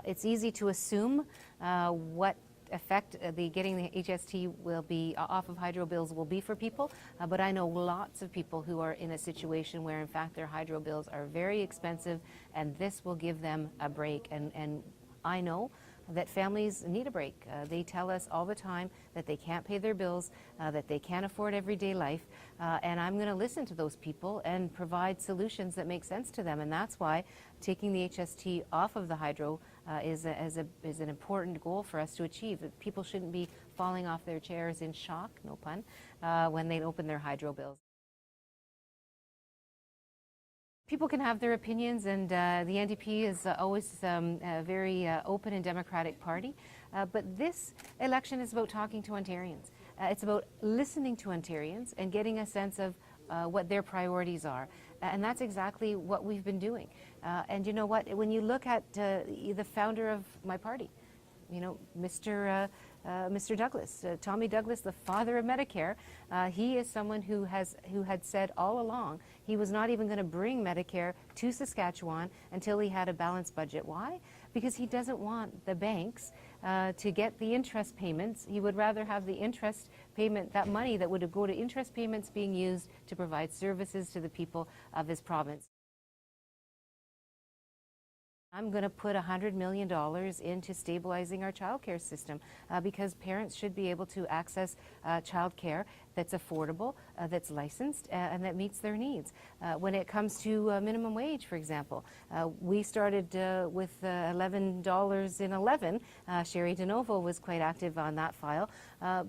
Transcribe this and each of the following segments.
It's easy to assume what effect getting the HST will be off of hydro bills will be for people, but I know lots of people who are in a situation where in fact their hydro bills are very expensive, and this will give them a break. And I know that families need a break. They tell us all the time that they can't pay their bills, that they can't afford everyday life, and I'm going to listen to those people and provide solutions that make sense to them. And that's why taking the HST off of the hydro is an important goal for us to achieve. People shouldn't be falling off their chairs in shock, no pun, when they open their hydro bills. People can have their opinions, and the NDP is always a very open and democratic party. But this election is about talking to Ontarians. It's about listening to Ontarians and getting a sense of what their priorities are. And that's exactly what we've been doing. And you know what? When you look at the founder of my party, you know, Mr. Douglas, Tommy Douglas, the father of Medicare, he is someone who had said all along he was not even going to bring Medicare to Saskatchewan until he had a balanced budget. Why? Because he doesn't want the banks to get the interest payments. He would rather have the interest payment, that money that would go to interest payments, being used to provide services to the people of his province. I'm going to put $100 million into stabilizing our childcare system because parents should be able to access childcare that's affordable, that's licensed, and that meets their needs. When it comes to minimum wage, for example, we started with $11 in 11. Sherry DeNovo was quite active on that file.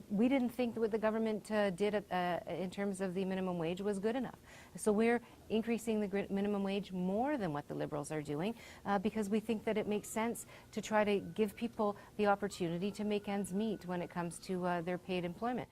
We didn't think that what the government did in terms of the minimum wage was good enough. So we're increasing the minimum wage more than what the Liberals are doing because we think that it makes sense to try to give people the opportunity to make ends meet when it comes to their paid employment.